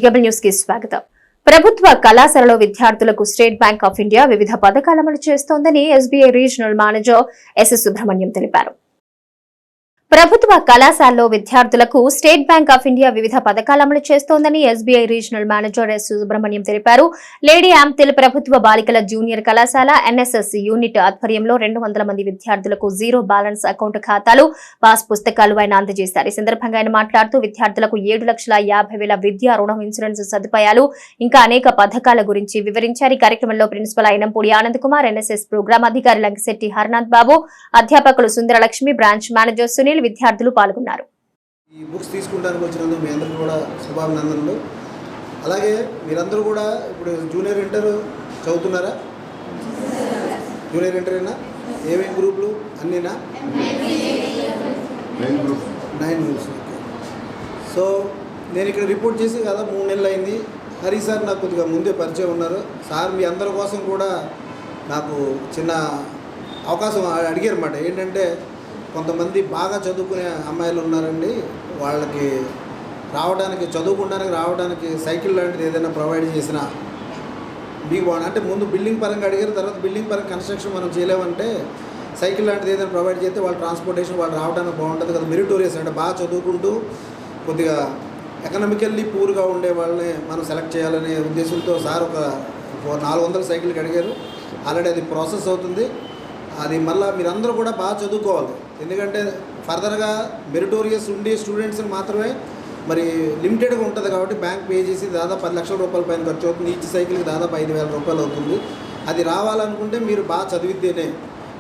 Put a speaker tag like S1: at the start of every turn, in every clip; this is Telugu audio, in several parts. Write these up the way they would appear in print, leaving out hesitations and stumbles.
S1: సిటీకేబుల్ న్యూస్ కి స్వాగతం. ప్రభుత్వ కళాశాలలో విద్యార్థులకు స్టేట్ బ్యాంక్ ఆఫ్ ఇండియా వివిధ పథకాలు అమలు చేస్తోందని SBI regional manager S Subrahmanyam తెలిపారు. ప్రభుత్వ కళాశాలలో విద్యార్థులకు స్టేట్ బ్యాంక్ ఆఫ్ ఇండియా వివిధ పథకాలు అమలు చేస్తోందని SBI regional manager S Subrahmanyam తెలిపారు. లేడీ ఆంతిల్ ప్రభుత్వ బాలికల జూనియర్ కళాశాల ఎన్ఎస్ఎస్ యూనిట్ ఆధ్వర్యంలో 200 మంది విద్యార్థులకు జీరో బ్యాలెన్స్ అకౌంట్ ఖాతాలు, పాస్ పుస్తకాలు ఆయన అందజేశారు. ఈ సందర్భంగా ఆయన మాట్లాడుతూ విద్యార్థులకు 7,50,000 విద్యా రుణం, ఇన్సూరెన్స్ సదుపాయాలు, ఇంకా అనేక పథకాల గురించి వివరించారు. ఈ కార్యక్రమంలో principal Ayinampudi Anand Kumar, NSS program అధికారి లంకిశెట్టి హర్నాథ్ బాబు, అధ్యాపకులు సుందరలక్ష్మి, బ్రాంచ్ మేనేజర్ సునీల్, విద్యార్థులు పాల్గొన్నారు.
S2: ఈ బుక్స్ తీసుకుంటానికి వచ్చినందుకు మీ అందరికీ కూడా శుభాభినందనలు. అలాగే మీరందరూ కూడా ఇప్పుడు జూనియర్ ఇంటర్ చదువుతున్నారా? జూనియర్ ఇంటరేనా? ఏమేమి గ్రూపులు అన్నీనా? 9 గ్రూప్స్. సో నేను ఇక్కడ రిపోర్ట్ చేసి కదా 3 నెలలు అయింది. హరి సార్ నాకు కొద్దిగా ముందే పరిచయం ఉన్నారు. సార్ మీ అందరి కోసం కూడా నాకు చిన్న అవకాశం అడిగారు అన్నమాట. ఏంటంటే కొంతమంది బాగా చదువుకునే అమ్మాయిలు ఉన్నారండి, వాళ్ళకి చదువుకోవడానికి రావడానికి సైకిల్ లాంటిది ఏదైనా ప్రొవైడ్ చేసినా మీకు అంటే ముందు బిల్డింగ్ పరంగా అడిగారు, తర్వాత బిల్డింగ్ పరంగా కన్స్ట్రక్షన్ మనం చేయలేమంటే సైకిల్ లాంటిది ఏదైనా ప్రొవైడ్ చేస్తే వాళ్ళ ట్రాన్స్పోర్టేషన్ వాళ్ళు రావడానికి బాగుంటుంది కదా. మెరిటోరియస్ అంటే బాగా చదువుకుంటూ కొద్దిగా ఎకనామికల్లీ పూర్గా ఉండే వాళ్ళని మనం సెలెక్ట్ చేయాలనే ఉద్దేశంతో సార్ ఒక 400 సైకిల్కి అడిగారు. ఆల్రెడీ అది ప్రాసెస్ అవుతుంది. అది మళ్ళీ మీరందరూ కూడా బాగా చదువుకోవాలి. ఎందుకంటే ఫర్దర్గా మెరిటోరియస్ ఉండే స్టూడెంట్స్ని మాత్రమే మరి లిమిటెడ్గా ఉంటుంది కాబట్టి బ్యాంక్ పే చేసి దాదాపు 10 లక్షల రూపాయల పైన ఖర్చు అవుతుంది. ఈచ్ సైకిల్కి దాదాపు 5,000 రూపాయలు అవుతుంది. అది రావాలనుకుంటే మీరు బాగా చదివితేనే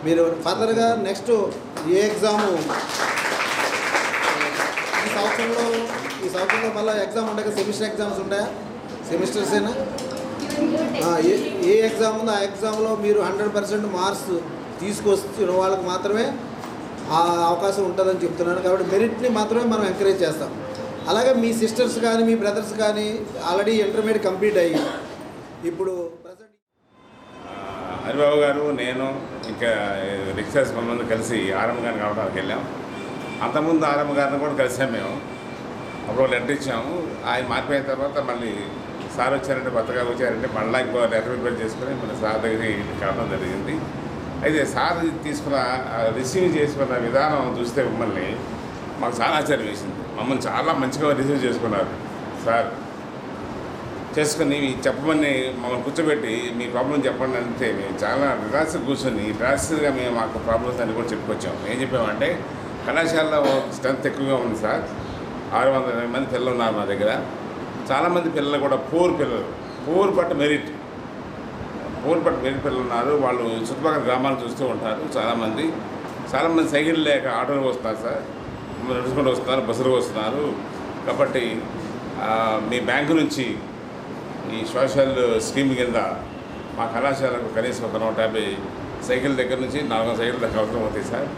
S2: మీరు ఫర్దర్గా నెక్స్ట్ ఏ ఎగ్జాము ఈ సంవత్సరంలో మళ్ళీ ఎగ్జామ్ ఉంటాయి, సెమిస్టర్ ఎగ్జామ్స్ ఉంటాయా? సెమిస్టర్సేనా? ఏ ఎగ్జామ్ ఉందో ఆ ఎగ్జామ్లో మీరు 100% మార్క్స్ తీసుకొచ్చిన వాళ్ళకి మాత్రమే ఆ అవకాశం ఉంటుందని చెప్తున్నాను. కాబట్టి మెరిట్ని మాత్రమే మనం ఎంకరేజ్ చేస్తాం. అలాగే మీ సిస్టర్స్ కానీ మీ బ్రదర్స్ కానీ ఆల్రెడీ ఇంటర్మీడియట్ కంప్లీట్ అయ్యి ఇప్పుడు ప్రజెంట్
S3: హరిబాబు గారు, నేను ఇంకా రిక్షాస్ కొంతమంది కలిసి ఆర్ఎం గారిని కావడానికి వెళ్ళాం. అంతకుముందు ఆర్ఎం గారిని కూడా కలిసాం మేము. అప్పుడు లెటర్ ఇచ్చాము. ఆయన మారిపోయిన తర్వాత మళ్ళీ సార్ వచ్చారంటే, కొత్తగా వచ్చారంటే మళ్ళీ ఇంకో లెటర్ ప్రిపేర్ చేసుకుని మన సార్ దగ్గర కావడం జరిగింది. అయితే సార్ రిసీవ్ చేసుకున్న విధానం చూస్తే మమ్మల్ని మాకు చాలా ఆశ్చర్యం వేసింది. మమ్మల్ని చాలా మంచిగా రిసీవ్ చేసుకున్నారు సార్. చేసుకుని చెప్పమని మమ్మల్ని కూర్చోబెట్టి మీ ప్రాబ్లం చెప్పండి అంటే మేము చాలా రిలాక్స్గా కూర్చొని రిలాక్స్గా మేము మాకు ప్రాబ్లమ్స్ అన్ని కూడా చెప్పుకొచ్చాం. ఏం చెప్పామంటే, కళాశాలలో స్ట్రెంత్ ఎక్కువగా ఉంది సార్. 620 మంది పిల్లలు ఉన్నారు మా దగ్గర. చాలామంది పిల్లలు కూడా పూర్ బట్ మెరిట్ పిల్లలు ఉన్నారు. వాళ్ళు చుట్టుపక్కల గ్రామాలు చూస్తూ ఉంటారు. చాలామంది సైకిల్ లేక ఆటోలు వస్తున్నారు సార్, నడుచుకుంటూ వస్తున్నారు, బస్సులు వస్తున్నారు. కాబట్టి మీ బ్యాంకు నుంచి ఈ సోషల్ స్కీమ్ కింద మా కళాశాలకు కనీసం ఒక 150 సైకిల్ దగ్గర నుంచి 400 సైకిల్ దగ్గర అవసరం అవుతాయి సార్.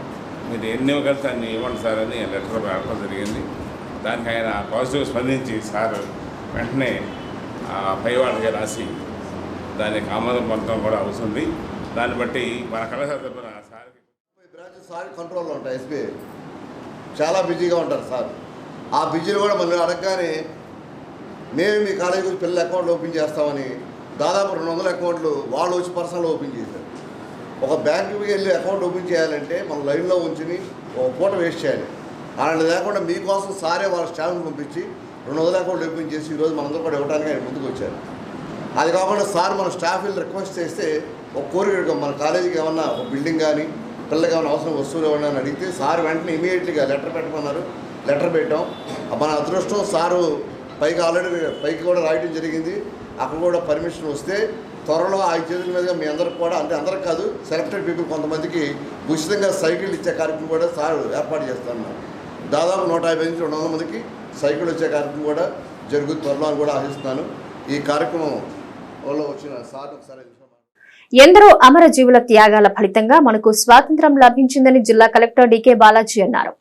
S3: మీరు ఎన్ని ఇవ్వగలితే అన్ని ఇవ్వండి సార్ అని లెటర్ రావడం జరిగింది. దానికి ఆయన పాజిటివ్ స్పందించి సార్ వెంటనే పైవాళ్ళకి రాసి దానికి ఆమోదం పొందడం కూడా అవుతుంది. దాన్ని బట్టి మన కళాశాల తరఫున
S4: సార్ కంట్రోల్లో ఉంటాయి. ఎస్బీఐ చాలా బిజీగా ఉంటారు సార్. ఆ బిజీలో కూడా మనం అడగగానే మేము మీ కాలేజీ గురించి పిల్లల అకౌంట్లు ఓపెన్ చేస్తామని దాదాపు 200 అకౌంట్లు వాళ్ళు వచ్చి పర్సనల్ ఓపెన్ చేశారు. ఒక బ్యాంకుకి వెళ్ళి అకౌంట్ ఓపెన్ చేయాలంటే మనం లైన్లో ఉంచుని ఒక పూట వేస్ట్ చేయాలి. అలాంటి లేకుండా మీకోసం సారే వాళ్ళ స్టాఫ్ని పంపించి 200 అకౌంట్లు ఓపెన్ చేసి ఈరోజు మనందరూ కూడా ఇవ్వడానికి ఆయన ముందుకు వచ్చారు. అది కాకుండా సార్ మన స్టాఫ్ వీళ్ళు రిక్వెస్ట్ చేస్తే ఒక కోరిక, మన కాలేజీకి ఏమన్నా ఒక బిల్డింగ్ కానీ పిల్లలకి ఏమైనా అవసరం వస్తువులు ఏమన్నా అని అడిగితే సార్ వెంటనే ఇమీడియట్గా లెటర్ పెట్టమన్నారు. లెటర్ పెట్టాం. మన అదృష్టం సారు పైకి కూడా రాయడం జరిగింది. అక్కడ కూడా పర్మిషన్ వస్తే త్వరలో 5 చేతుల మీదుగా మీ అందరికి కూడా, అంటే అందరికి కాదు, సెలెక్టెడ్ పీపుల్ కొంతమందికి ఉచితంగా సైకిల్ ఇచ్చే కార్యక్రమం కూడా సార్ ఏర్పాటు చేస్తున్నారు. దాదాపు 150 నుంచి 200 మందికి సైకిల్ వచ్చే కార్యక్రమం కూడా జరుగుతుంది త్వరలో అని కూడా ఆశిస్తున్నాను. ఈ కార్యక్రమం వచ్చిన సార్ ఒకసారి
S1: ఎందరో అమరజీవుల త్యాగాల ఫలితంగా మనకు స్వాతంత్ర్యం లభించిందని జిల్లా కలెక్టర్ డికే బాలాజీ అన్నారు.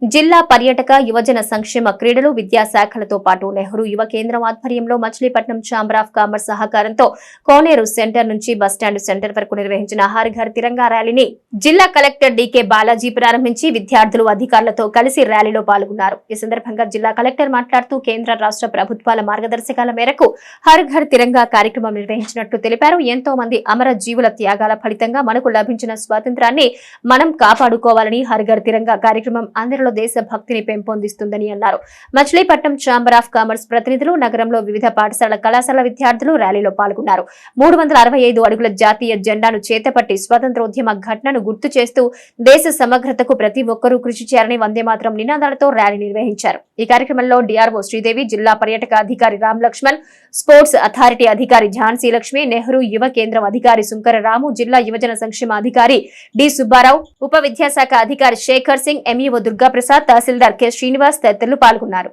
S1: జిల్లా పర్యాటక యువజన సంక్షేమ క్రీడలు విద్యాశాఖలతో పాటు నెహ్రూ యువ కేంద్రం ఆధ్వర్యంలో మచిలీపట్నం ఛాంబర్ ఆఫ్ కామర్స్ సహకారంతో కోనేరు సెంటర్ నుంచి బస్టాండ్ సెంటర్ వరకు నిర్వహించిన హర్ ఘర్ తిరంగా ర్యాలీని జిల్లా కలెక్టర్ డీకే బాలాజీ ప్రారంభించి విద్యార్థులు అధికారులతో కలిసి ర్యాలీలో పాల్గొన్నారు. ఈ సందర్భంగా జిల్లా కలెక్టర్ మాట్లాడుతూ కేంద్ర రాష్ట్ర ప్రభుత్వాల మార్గదర్శకాల మేరకు హర్ ఘర్ తిరంగా కార్యక్రమం నిర్వహించినట్లు తెలిపారు. ఎంతో మంది అమర జీవుల త్యాగాల ఫలితంగా మనకు లభించిన స్వాతంత్రాన్ని మనం కాపాడుకోవాలని హర్ ఘర్ తిరంగా కార్యక్రమం అందరిలో దేశభక్తిని పెంపొందిస్తుందని అన్నారు. మచిలీపట్నం ఛాంబర్ ఆఫ్ కామర్స్ ప్రతినిధులు, నగరంలో వివిధ పాఠశాల కళాశాల విద్యార్థులు ర్యాలీలో పాల్గొన్నారు. 365 అడుగుల జాతీయ జెండాను చేతపట్టి స్వాతంత్రోద్యమ ఘటనను గుర్తు చేస్తూ దేశ సమగ్రతకు ప్రతి ఒక్కరూ కృషి చేయాలని వందే మాత్రం నినాదాలతో ర్యాలీ నిర్వహించారు. ఈ కార్యక్రమంలో డిఆర్ఓ శ్రీదేవి, జిల్లా పర్యాటక అధికారి రామ్ లక్ష్మణ్, స్పోర్ట్స్ అథారిటీ అధికారి ఝాన్సీ లక్ష్మి, నెహ్రూ యువ కేంద్రం అధికారి సుంకర రాము, జిల్లా యువజన సంక్షేమ అధికారి డి సుబ్బారావు, ఉప విద్యాశాఖ అధికారి శేఖర్ సింగ్, ఎంఈఓ దుర్గాప్రసాద్, తహసీల్దార్ కె శ్రీనివాస్ తదితరులు పాల్గొన్నారు.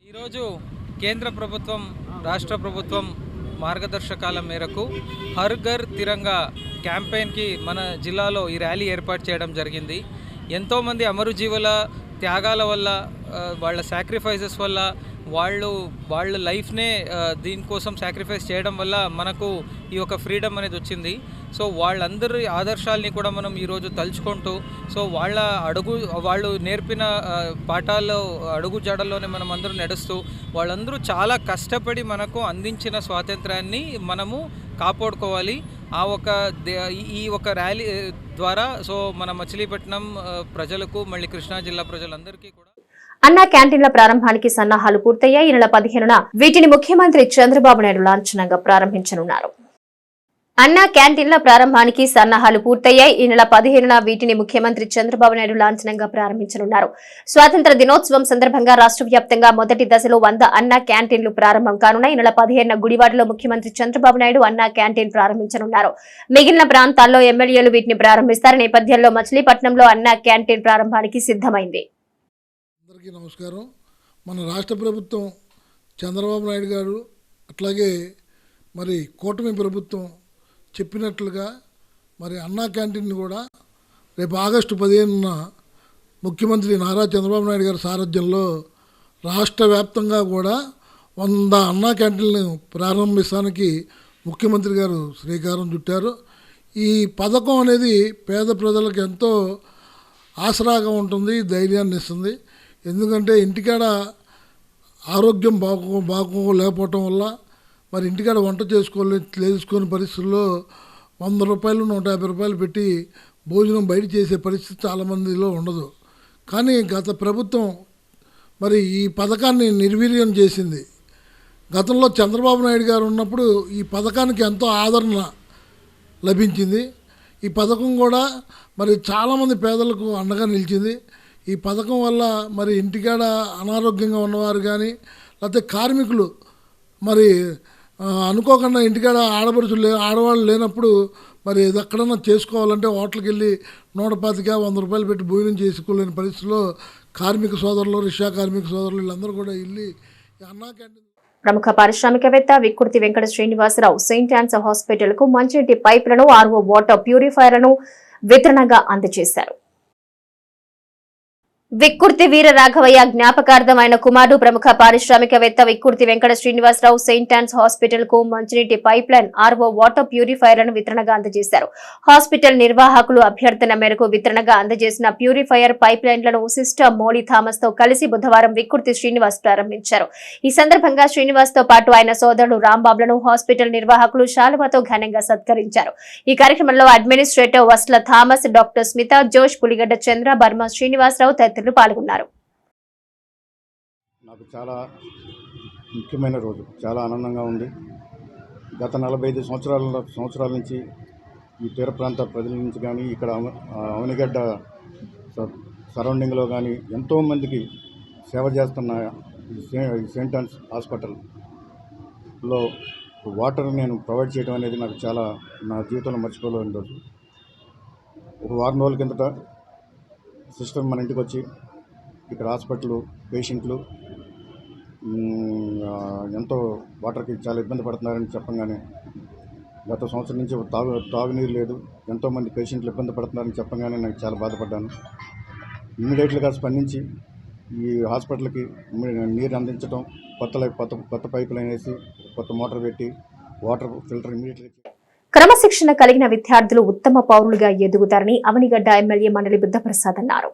S5: ఈరోజు కేంద్ర ప్రభుత్వం, రాష్ట్ర ప్రభుత్వం మార్గదర్శకాల మేరకు హర్ ఘర్ తిరంగా క్యాంపెయిన్కి మన జిల్లాలో ఈ ర్యాలీ ఏర్పాటు చేయడం జరిగింది. ఎంతోమంది అమరజీవుల త్యాగాల వల్ల, వాళ్ళ సాక్రిఫైసెస్ వల్ల, వాళ్ళ లైఫ్నే దీనికోసం సాక్రిఫైస్ చేయడం వల్ల మనకు ఈ యొక్క ఫ్రీడమ్ అనేది వచ్చింది. సో వాళ్ళందరి ఆదర్శాలని కూడా మనం ఈరోజు తలుచుకుంటూ, సో వాళ్ళు నేర్పిన పాఠాల్లో అడుగు జాడల్లోనే మనం అందరూ నడుస్తూ, వాళ్ళందరూ చాలా కష్టపడి మనకు అందించిన స్వాతంత్రాన్ని మనము కాపాడుకోవాలి. ఈ ఒక ర్యాలీ ద్వారా సో మన మచిలీపట్నం ప్రజలకు, మళ్ళీ కృష్ణా జిల్లా ప్రజలందరికీ కూడా
S1: అన్నా క్యాంటీన్ల ప్రారంభానికి సన్నాహాలు పూర్తయ్యాయి. ఈ నెల 15న వీటిని ముఖ్యమంత్రి చంద్రబాబు నాయుడు లాంఛనంగా ప్రారంభించనున్నారు. అన్నా క్యాంటీన్ల ప్రారంభానికి సన్నాహాలు పూర్తయ్యాయి. ఈ నెల 15న వీటిని ముఖ్యమంత్రి చంద్రబాబు నాయుడు లాంఛనంగా ప్రారంభించనున్నారు. స్వాతంత్ర దినోత్సవం సందర్భంగా రాష్ట్ర వ్యాప్తంగా మొదటి దశలో 100 అన్నా క్యాంటీన్లు ప్రారంభం కానున్నాయి. ఈ నెల 15న గుడివాడలో ముఖ్యమంత్రి చంద్రబాబు నాయుడు అన్నా క్యాంటీన్ ప్రారంభించనున్నారు. మిగిలిన ప్రాంతాల్లో ఎమ్మెల్యేలు వీటిని ప్రారంభిస్తారు. నేపథ్యంలో మచిలీపట్నంలో అన్నా క్యాంటీన్ ప్రారంభానికి సిద్ధమైంది.
S6: అందరికీ నమస్కారం. మన రాష్ట్ర ప్రభుత్వం, చంద్రబాబు నాయుడు గారు, అట్లాగే మరి కూటమి ప్రభుత్వం చెప్పినట్లుగా మరి అన్నా క్యాంటీన్ కూడా రేపు ఆగస్టు 15న ముఖ్యమంత్రి నారా చంద్రబాబు నాయుడు గారి సారథ్యంలో రాష్ట్ర వ్యాప్తంగా కూడా 100 అన్నా క్యాంటీన్లను ప్రారంభిస్తానికి ముఖ్యమంత్రి గారు శ్రీకారం చుట్టారు. ఈ పథకం అనేది పేద ప్రజలకు ఎంతో ఆసరాగా ఉంటుంది, ధైర్యాన్ని ఇస్తుంది. ఎందుకంటే ఇంటికాడ ఆరోగ్యం బాగోలేకపోవటం వల్ల మరి ఇంటికాడ వంట చేసుకునే పరిస్థితుల్లో 100 రూపాయలు 150 రూపాయలు పెట్టి భోజనం బయట చేసే పరిస్థితి చాలామందిలో ఉండదు. కానీ గత ప్రభుత్వం మరి ఈ పథకాన్ని నిర్వీర్యం చేసింది. గతంలో చంద్రబాబు నాయుడు గారు ఉన్నప్పుడు ఈ పథకానికి ఎంతో ఆదరణ లభించింది. ఈ పథకం కూడా మరి చాలామంది పేదలకు అండగా నిలిచింది. ఈ పథకం వల్ల మరి ఇంటికాడ అనారోగ్యంగా ఉన్నవారు కానీ, లేకపోతే కార్మికులు మరి అనుకోకుండా ఇంటికాడ ఆడవాళ్ళు లేనప్పుడు మరి ఎక్కడన్నా చేసుకోవాలంటే హోటల్కి వెళ్ళి 125-100 రూపాయలు పెట్టి భోజనం చేసుకోలేని పరిస్థితుల్లో కార్మిక సోదరులు, రిక్షా కార్మిక సోదరులు వీళ్ళందరూ కూడా వెళ్ళి అన్నా క్యాంటీన్.
S1: ప్రముఖ పారిశ్రామికవేత్త Vikkurthi Venkata Srinivasarao Saint Ann's hospital కు మంచినీటి పైపులను, ఆర్ఓ వాటర్ ప్యూరిఫైర్లను వితరణగా అందజేశారు. విక్కుర్తి వీర రాఘవయ్య జ్ఞాపకార్థం ఆయన కుమారుడు ప్రముఖ పారిశ్రామికవేత్త Vikkurthi Venkata Srinivasarao Saint Ann's hospital కు మంచినీటి పైప్ లైన్, ఆర్ఓ వాటర్ ప్యూరిఫైర్లను వితరణగా అందజేశారు. హాస్పిటల్ నిర్వాహకులు అభ్యర్థన మేరకు వితరణగా అందజేసిన ప్యూరిఫైయర్ పైప్ లైన్లను సిస్టర్ మోలీ థామస్ తో కలిసి బుధవారం విక్కుర్తి శ్రీనివాస్ ప్రారంభించారు. ఈ సందర్భంగా శ్రీనివాస్ తో పాటు ఆయన సోదరుడు రాంబాబులను హాస్పిటల్ నిర్వాహకులు శాలువాతో ఘనంగా సత్కరించారు. ఈ కార్యక్రమంలో అడ్మినిస్ట్రేటర్ వస్ల థామస్, డాక్టర్ స్మిత జోష్, పులిగడ్డ చంద్ర, బర్మా శ్రీనివాసరావు తదితరులు పాల్గొన్నారు.
S7: నాకు చాలా ముఖ్యమైన రోజు, చాలా ఆనందంగా ఉంది. గత 45 సంవత్సరాల నుంచి ఈ తీర ప్రాంత ప్రజల నుంచి కానీ, ఇక్కడ అవనిగడ్డ సరౌండింగ్లో కానీ ఎంతోమందికి సేవ చేస్తున్న సెయింట్ ఆన్స్ హాస్పిటల్లో వాటర్ నేను ప్రొవైడ్ చేయడం అనేది నాకు చాలా, నా జీవితంలో మర్చిపోలేని రోజు. ఒక వారం రోజుల కిందట సిస్టర్ మన ఇంటికి వచ్చి ఇక్కడ హాస్పిటల్ పేషెంట్లు ఎంతో వాటర్కి చాలా ఇబ్బంది పడుతున్నారని చెప్పంగానే గత సంవత్సరం నుంచి తాగునీరు లేదు, ఎంతోమంది పేషెంట్లు ఇబ్బంది పడుతున్నారని చెప్పంగానే నాకు చాలా బాధపడ్డాను. ఇమ్మీడియట్గా స్పందించి ఈ హాస్పిటల్కి నీరు అందించడం, కొత్త పైపు లైన్ వేసి కొత్త మోటార్ పెట్టి వాటర్ ఫిల్టర్ ఇమ్మీడియట్గా.
S1: క్రమశిక్షణ కలిగిన విద్యార్థులు ఉత్తమ పౌరులుగా ఎదుగుతారని అవనిగడ్డ ఎమ్మెల్యే మండలి బుద్ధప్రసాద్ అన్నారు.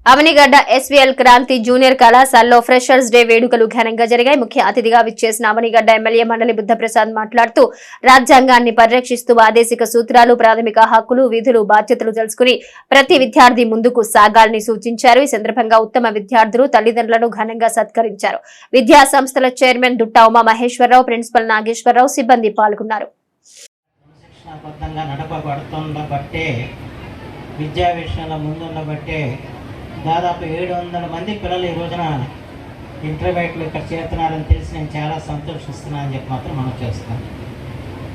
S1: అవనిగడ్డ ఎస్వీఎల్ క్రాంతి జూనియర్ కళాశాలలో ఫ్రెషర్స్ డే వేడుకలు ఘనంగా జరిగాయి. ముఖ్య అతిథిగా విచ్చేసిన అవనిగడ్డ ఎమ్మెల్యే మండలి బుద్ధప్రసాద్ మాట్లాడుతూ రాజ్యాంగాన్ని పరిరక్షిస్తూ ఆదేశిక సూత్రాలు, ప్రాథమిక హక్కులు, విధులు, బాధ్యతలు తెలుసుకుని ప్రతి విద్యార్థి ముందుకు సాగాలని సూచించారు. ఈ సందర్భంగా ఉత్తమ విద్యార్థులు తల్లిదండ్రులను ఘనంగా సత్కరించారు. విద్యా సంస్థల చైర్మన్ దుట్టా ఉమా మహేశ్వరరావు, ప్రిన్సిపల్ నాగేశ్వరరావు, సిబ్బంది పాల్గొన్నారు.
S8: విద్యా విషయంలో ముందుండబట్టే దాదాపు 700 మంది పిల్లలు ఈ రోజున ఇంటర్మీడియట్లు ఇక్కడ చేరుతున్నారని తెలిసి నేను చాలా సంతోషిస్తున్నానని చెప్పి మాత్రం మనం చేస్తున్నాం.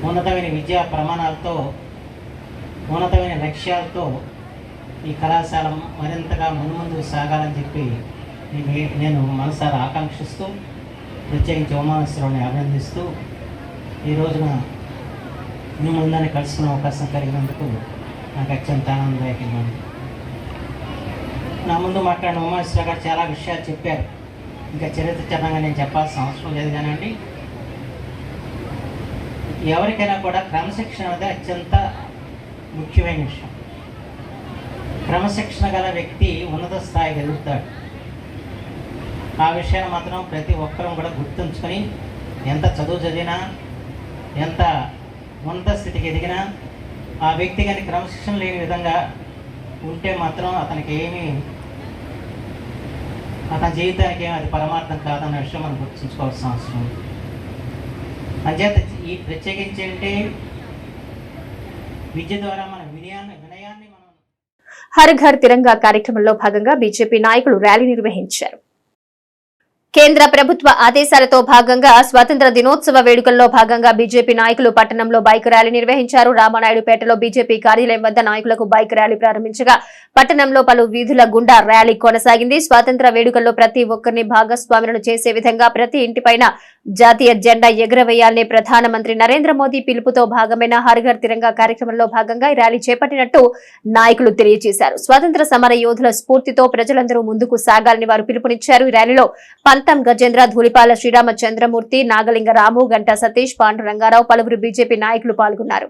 S8: ఉన్నతమైన విద్యా ప్రమాణాలతో, ఉన్నతమైన లక్ష్యాలతో ఈ కళాశాల మరింతగా మున్ముందుకు సాగాలని చెప్పి నేను మనసారా ఆకాంక్షిస్తూ, ప్రత్యేకించి ఉమామేశ్వరుని అభినందిస్తూ ఈ రోజున మిమ్మల్ని కలుసుకునే అవకాశం కలిగినందుకు నాకు అత్యంత ఆనందదాయకంగా ఉంది. నా ముందు మాట్లాడిన ఉమామేశ్వర గారు చాలా విషయాలు చెప్పారు. ఇంకా చరిత్రచరణంగా నేను చెప్పాల్సిన అవసరం లేదు. కానండి, ఎవరికైనా కూడా క్రమశిక్షణ అనేది అత్యంత ముఖ్యమైన విషయం. క్రమశిక్షణ గల వ్యక్తి ఉన్నత స్థాయికి ఎదుగుతాడు. ఆ విషయాన్ని మాత్రం ప్రతి ఒక్కరూ కూడా గుర్తుంచుకొని ఎంత చదువు చదివినా, ఎంత ఉన్నత స్థితికి ఎదిగినా ఆ వ్యక్తి కానీ క్రమశిక్షణ లేని విధంగా ఉంటే మాత్రం అతని జీవితానికి అది పరమార్థం కాదన్న విషయం మనం గుర్తుంచుకోవాల్సిన అవసరం ఉంది. అంచేత ఈ ప్రత్యేకించి అంటే విద్య ద్వారా మన వినయాన్ని మనం
S1: హర్ ఘర్ తిరంగా కార్యక్రమంలో భాగంగా బీజేపీ నాయకులు ర్యాలీ నిర్వహించారు. కేంద్ర ప్రభుత్వ ఆదేశాలతో భాగంగా స్వాతంత్ర దినోత్సవ వేడుకల్లో భాగంగా బీజేపీ నాయకులు పట్టణంలో బైక్ ర్యాలీ నిర్వహించారు. రామానాయుడుపేటలో బీజేపీ కార్యాలయం వద్ద నాయకులకు బైక్ ర్యాలీ ప్రారంభించగా పట్టణంలో పలు వీధుల గుండా ర్యాలీ కొనసాగింది. స్వాతంత్ర వేడుకల్లో ప్రతి ఒక్కరిని భాగస్వాములను చేసే విధంగా ప్రతి ఇంటిపైన జాతీయ జెండా ఎగురవేయాలనే ప్రధానమంత్రి నరేంద్ర మోదీ పిలుపుతో భాగమైన హర్ ఘర్ తిరంగా కార్యక్రమంలో భాగంగా ఈ ర్యాలీ చేపట్టినట్టు నాయకులు తెలియజేశారు. స్వాతంత్ర సమర యోధుల స్ఫూర్తితో ప్రజలందరూ ముందుకు సాగాలని వారు పిలుపునిచ్చారు. ఈ ర్యాలీలో పంతం గజేంద్ర, ధూళిపాల శ్రీరామచంద్రమూర్తి, నాగలింగ రాము, గంటా సతీష్, పాండురంగారావు, పలువురు బీజేపీ నాయకులు పాల్గొన్నారు.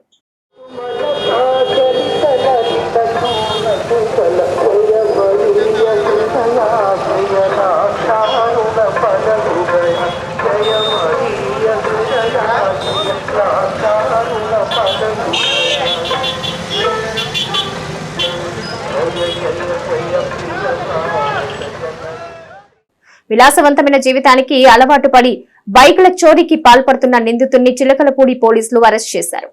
S1: విలాసవంతమైన జీవితానికి అలవాటు పడి బైకుల చోరీకి పాల్పడుతున్న నిందితుడిని చిలకలపూడి పోలీసులు అరెస్ట్ చేశారు.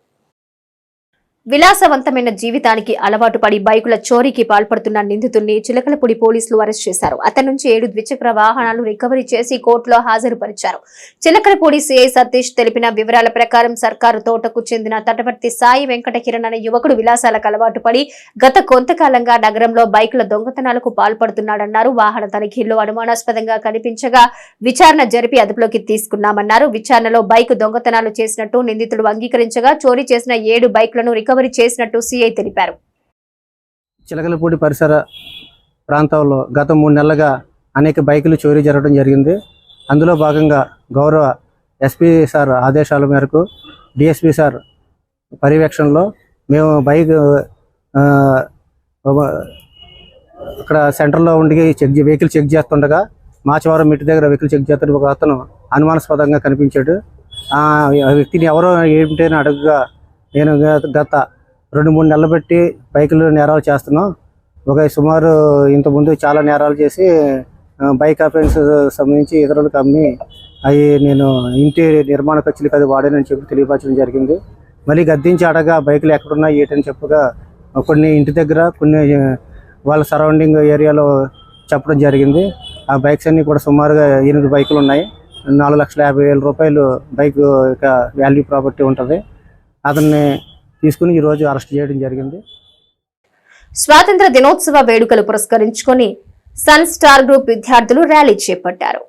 S1: విలాసవంతమైన జీవితానికి అలవాటు పడి బైకుల చోరీకి పాల్పడుతున్న నిందితుడిని చిలకలపూడి పోలీసులు అరెస్ట్ చేశారు. అతని నుంచి 7 ద్విచక్ర వాహనాలు రికవరీ చేసి కోర్టులో హాజరుపరిచారు. చిలకలపూడి సిఐ సతీష్ తెలిపిన వివరాల ప్రకారం సర్కారు తోటకు చెందిన తటవర్తి సాయి వెంకట కిరణ్ అనే యువకుడు విలాసాలకు అలవాటు పడి గత కొంతకాలంగా నగరంలో బైకుల దొంగతనాలకు పాల్పడుతున్నాడన్నారు. వాహన తనిఖీల్లో అనుమానాస్పదంగా కనిపించగా విచారణ జరిపి అదుపులోకి తీసుకున్నామన్నారు. విచారణలో బైక్ దొంగతనాలు చేసినట్టు నిందితుడు అంగీకరించగా చోరీ చేసిన 7 బైకులను రికవరీ చేసినట్టు సిఐ తెలిపారు.
S9: చిలకలపూడి పరిసర ప్రాంతాల్లో గత 3 నెలలుగా అనేక బైకులు చోరీ జరగడం జరిగింది. అందులో భాగంగా గౌరవ ఎస్పీ సార్ ఆదేశాల మేరకు డిఎస్పీ సార్ పర్యవేక్షణలో మేము బైక్ అక్కడ సెంటర్లో ఉండి వెహికల్ చెక్ చేస్తుండగా మాచవరం మిట్టి దగ్గర వెహికల్ చెక్ చేస్తుంటే ఒక అతను అనుమానాస్పదంగా కనిపించాడు. ఆ వ్యక్తిని ఎవరో ఏంటని అడుగుగా నేను గత 2-3 నెలలు బట్టి బైకులు నేరాలు చేస్తున్నాం. సుమారు ఇంతకుముందు చాలా నేరాలు చేసి బైక్ అఫెన్స్ సంబంధించి ఇతరులకు అమ్మి అవి నేను ఇంటి నిర్మాణ ఖర్చులకు అది వాడానని చెప్పి తెలియపరచడం జరిగింది. మళ్ళీ గద్దించి అడగా బైకులు ఎక్కడున్నా ఏంటని చెప్పగా కొన్ని ఇంటి దగ్గర, కొన్ని వాళ్ళ సరౌండింగ్ ఏరియాలో చెప్పడం జరిగింది. ఆ బైక్స్ అన్నీ కూడా సుమారుగా 8 బైకులు ఉన్నాయి. 4,50,000 రూపాయలు బైక్ వాల్యూ ప్రాపర్టీ ఉంటుంది. అతన్ని తీసుకుని ఈరోజు అరెస్ట్ చేయడం జరిగింది.
S1: స్వాతంత్ర దినోత్సవ వేడుకలు పురస్కరించుకొని సన్ స్టార్ గ్రూప్ విద్యార్థులు ర్యాలీ చేపట్టారు.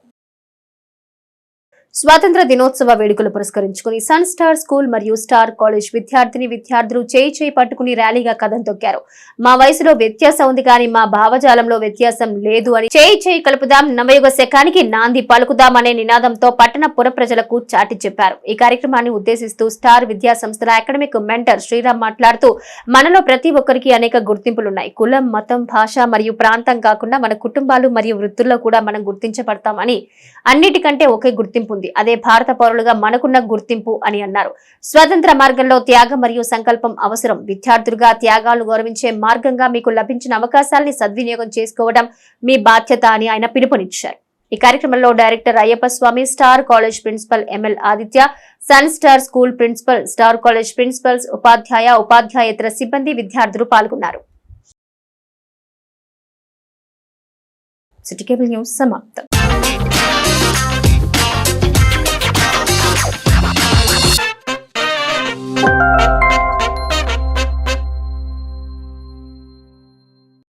S1: స్వాతంత్ర దినోత్సవ వేడుకలు పురస్కరించుకుని సన్ స్టార్ స్కూల్ మరియు స్టార్ కాలేజ్ విద్యార్థులు చేయి పట్టుకుని ర్యాలీగా కదం తొక్కారు. మా వయసులో వ్యత్యాసం ఉంది కానీ మా భావజాలంలో వ్యత్యాసం లేదు అని చేయి కలుపుదాం, నవయుగ శకానికి నాంది పలుకుదాం అనే నినాదంతో పట్టణ పుర ప్రజలకు చాటి చెప్పారు. ఈ కార్యక్రమాన్ని ఉద్దేశిస్తూ స్టార్ విద్యా సంస్థల అకాడమిక్ మెంటర్ శ్రీరామ్ మాట్లాడుతూ మనలో ప్రతి ఒక్కరికి అనేక గుర్తింపులున్నాయి. కులం, మతం, భాష మరియు ప్రాంతం కాకుండా మన కుటుంబాలు మరియు వృత్తుల్లో కూడా మనం గుర్తించబడతామని, అన్నిటికంటే ఒకే గుర్తింపు ఉంది, అదే భారత పౌరులుగా మనకున్న గుర్తింపు అని అన్నారు. స్వతంత్ర మార్గంలో త్యాగం మరియు సంకల్పం అవసరం. విద్యార్థులుగా త్యాగాలను గౌరవించే మార్గంగా మీకు లభించిన అవకాశాలని సద్వినియోగం చేసుకోవడం మీ బాధ్యత అని ఆయన పిలుపునిచ్చారు. ఈ కార్యక్రమంలో director Ayyappa Swamy, star college principal ML Aditya, sun star school principal, star college principals, ఉపాధ్యాయేతర సిబ్బంది, విద్యార్థులు పాల్గొన్నారు. సిటీ కేబుల్ న్యూస్ సమాప్తం.